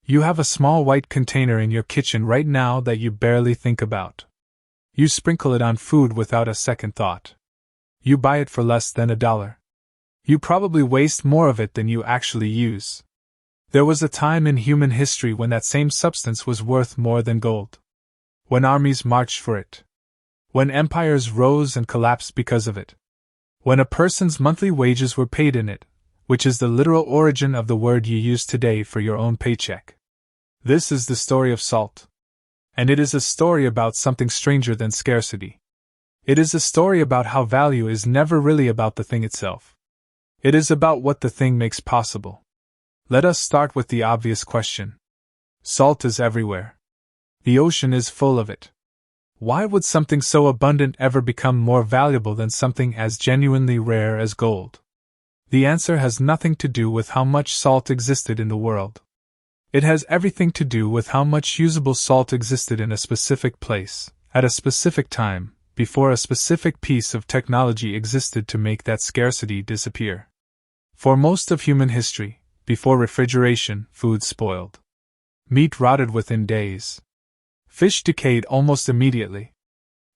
You have a small white container in your kitchen right now that you barely think about. You sprinkle it on food without a second thought. You buy it for less than $1. You probably waste more of it than you actually use. There was a time in human history when that same substance was worth more than gold. When armies marched for it. When empires rose and collapsed because of it. When a person's monthly wages were paid in it, which is the literal origin of the word you use today for your own paycheck. This is the story of salt. And it is a story about something stranger than scarcity. It is a story about how value is never really about the thing itself. It is about what the thing makes possible. Let us start with the obvious question. Salt is everywhere. The ocean is full of it. Why would something so abundant ever become more valuable than something as genuinely rare as gold? The answer has nothing to do with how much salt existed in the world. It has everything to do with how much usable salt existed in a specific place, at a specific time, before a specific piece of technology existed to make that scarcity disappear. For most of human history, before refrigeration, food spoiled. Meat rotted within days. Fish decayed almost immediately.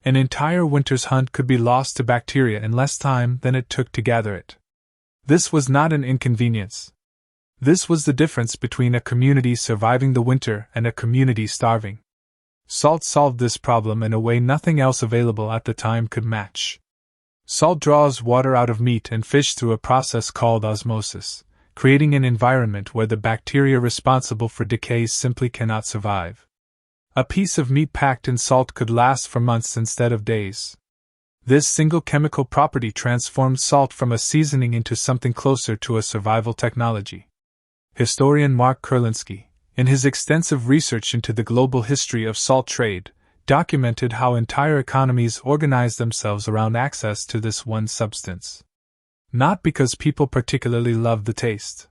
An entire winter's hunt could be lost to bacteria in less time than it took to gather it. This was not an inconvenience. This was the difference between a community surviving the winter and a community starving. Salt solved this problem in a way nothing else available at the time could match. Salt draws water out of meat and fish through a process called osmosis, creating an environment where the bacteria responsible for decay simply cannot survive. A piece of meat packed in salt could last for months instead of days. This single chemical property transformed salt from a seasoning into something closer to a survival technology. Historian Mark Kurlansky, in his extensive research into the global history of salt trade, documented how entire economies organized themselves around access to this one substance. Not because people particularly loved the taste.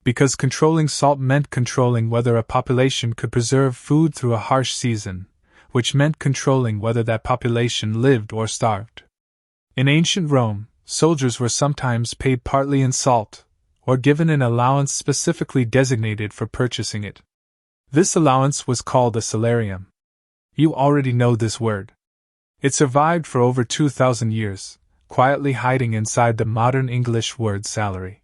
Because controlling salt meant controlling whether a population could preserve food through a harsh season, which meant controlling whether that population lived or starved. In ancient Rome, soldiers were sometimes paid partly in salt, or given an allowance specifically designated for purchasing it. This allowance was called a salarium. You already know this word. It survived for over 2,000 years, quietly hiding inside the modern English word salary.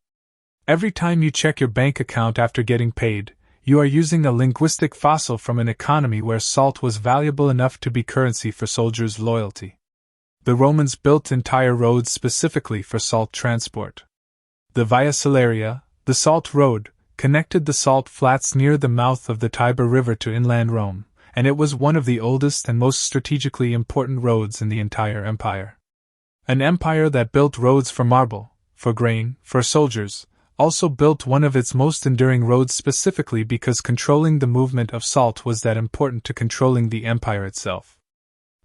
Every time you check your bank account after getting paid, you are using a linguistic fossil from an economy where salt was valuable enough to be currency for soldiers' loyalty. The Romans built entire roads specifically for salt transport. The Via Salaria, the Salt Road, connected the salt flats near the mouth of the Tiber River to inland Rome, and it was one of the oldest and most strategically important roads in the entire empire. An empire that built roads for marble, for grain, for soldiers, also built one of its most enduring roads specifically because controlling the movement of salt was that important to controlling the empire itself.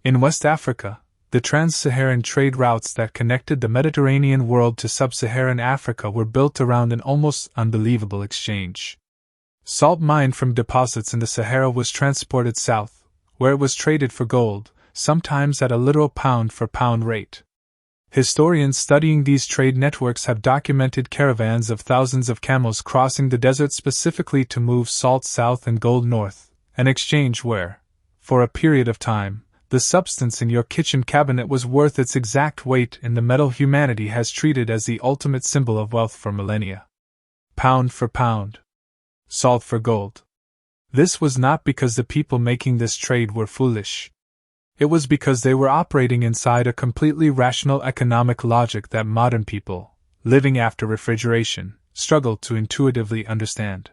In West Africa, the trans-Saharan trade routes that connected the Mediterranean world to sub-Saharan Africa were built around an almost unbelievable exchange. Salt mined from deposits in the Sahara was transported south, where it was traded for gold, sometimes at a literal pound-for-pound rate. Historians studying these trade networks have documented caravans of thousands of camels crossing the desert specifically to move salt south and gold north, an exchange where, for a period of time, the substance in your kitchen cabinet was worth its exact weight in the metal humanity has treated as the ultimate symbol of wealth for millennia. Pound for pound. Salt for gold. This was not because the people making this trade were foolish. It was because they were operating inside a completely rational economic logic that modern people, living after refrigeration, struggle to intuitively understand.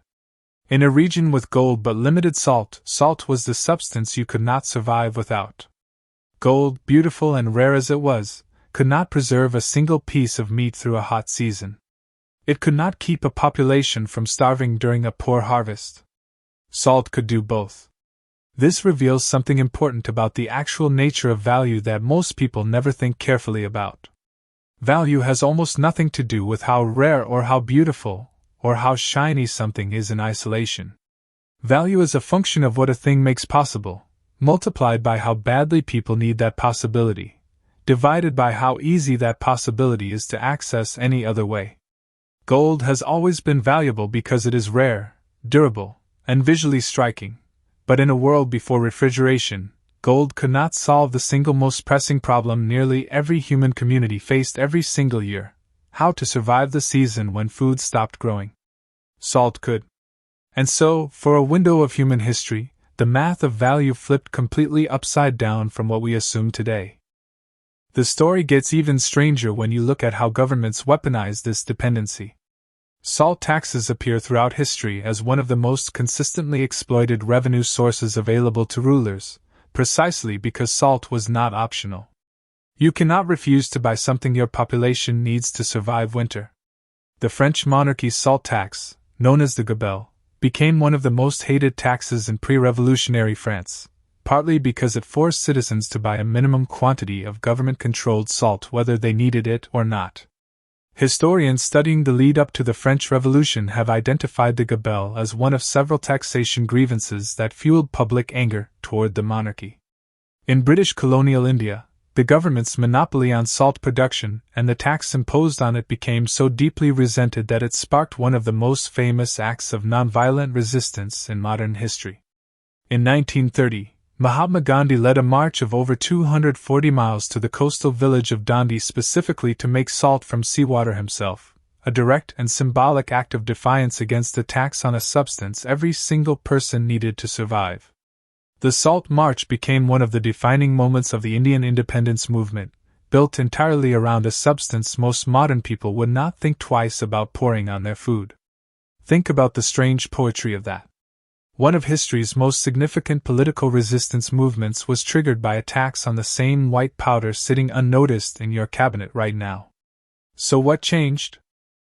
In a region with gold but limited salt, salt was the substance you could not survive without. Gold, beautiful and rare as it was, could not preserve a single piece of meat through a hot season. It could not keep a population from starving during a poor harvest. Salt could do both. This reveals something important about the actual nature of value that most people never think carefully about. Value has almost nothing to do with how rare or how beautiful, or how shiny something is in isolation. Value is a function of what a thing makes possible, multiplied by how badly people need that possibility, divided by how easy that possibility is to access any other way. Gold has always been valuable because it is rare, durable, and visually striking, but in a world before refrigeration, gold could not solve the single most pressing problem nearly every human community faced every single year: how to survive the season when food stopped growing. Salt could. And so, for a window of human history, the math of value flipped completely upside down from what we assume today. The story gets even stranger when you look at how governments weaponize this dependency. Salt taxes appear throughout history as one of the most consistently exploited revenue sources available to rulers, precisely because salt was not optional. You cannot refuse to buy something your population needs to survive winter. The French monarchy's salt tax, known as the Gabelle, became one of the most hated taxes in pre-revolutionary France, partly because it forced citizens to buy a minimum quantity of government-controlled salt whether they needed it or not. Historians studying the lead-up to the French Revolution have identified the Gabelle as one of several taxation grievances that fueled public anger toward the monarchy. In British colonial India, the government's monopoly on salt production and the tax imposed on it became so deeply resented that it sparked one of the most famous acts of nonviolent resistance in modern history. In 1930, Mahatma Gandhi led a march of over 240 miles to the coastal village of Dandi specifically to make salt from seawater himself, a direct and symbolic act of defiance against the tax on a substance every single person needed to survive. The Salt March became one of the defining moments of the Indian independence movement, built entirely around a substance most modern people would not think twice about pouring on their food. Think about the strange poetry of that. One of history's most significant political resistance movements was triggered by a tax on the same white powder sitting unnoticed in your cabinet right now. So what changed?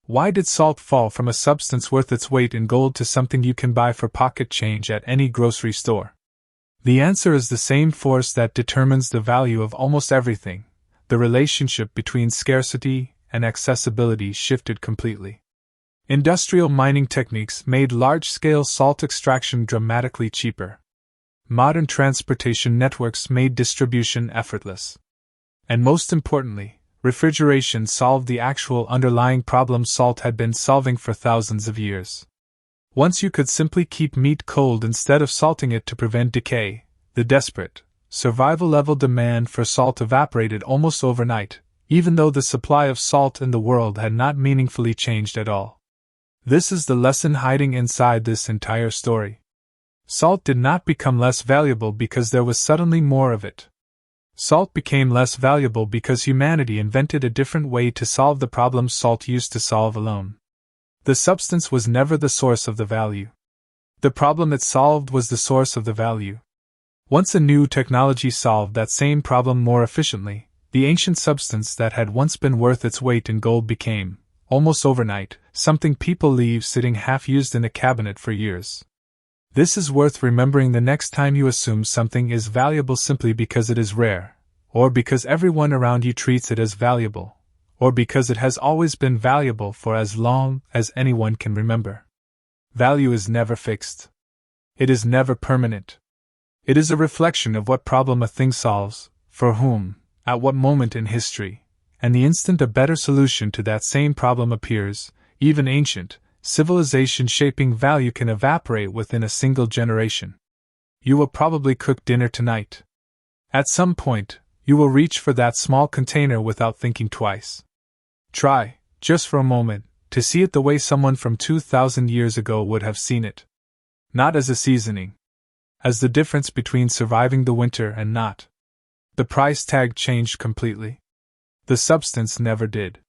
Why did salt fall from a substance worth its weight in gold to something you can buy for pocket change at any grocery store? The answer is the same force that determines the value of almost everything. The relationship between scarcity and accessibility shifted completely. Industrial mining techniques made large-scale salt extraction dramatically cheaper. Modern transportation networks made distribution effortless. And most importantly, refrigeration solved the actual underlying problem salt had been solving for thousands of years. Once you could simply keep meat cold instead of salting it to prevent decay, the desperate, survival-level demand for salt evaporated almost overnight, even though the supply of salt in the world had not meaningfully changed at all. This is the lesson hiding inside this entire story. Salt did not become less valuable because there was suddenly more of it. Salt became less valuable because humanity invented a different way to solve the problems salt used to solve alone. The substance was never the source of the value. The problem it solved was the source of the value. Once a new technology solved that same problem more efficiently, the ancient substance that had once been worth its weight in gold became, almost overnight, something people leave sitting half-used in a cabinet for years. This is worth remembering the next time you assume something is valuable simply because it is rare, or because everyone around you treats it as valuable, or because it has always been valuable for as long as anyone can remember. Value is never fixed. It is never permanent. It is a reflection of what problem a thing solves, for whom, at what moment in history, and the instant a better solution to that same problem appears, even ancient, civilization-shaping value can evaporate within a single generation. You will probably cook dinner tonight. At some point, you will reach for that small container without thinking twice. Try, just for a moment, to see it the way someone from 2,000 years ago would have seen it. Not as a seasoning. As the difference between surviving the winter and not. The price tag changed completely. The substance never did.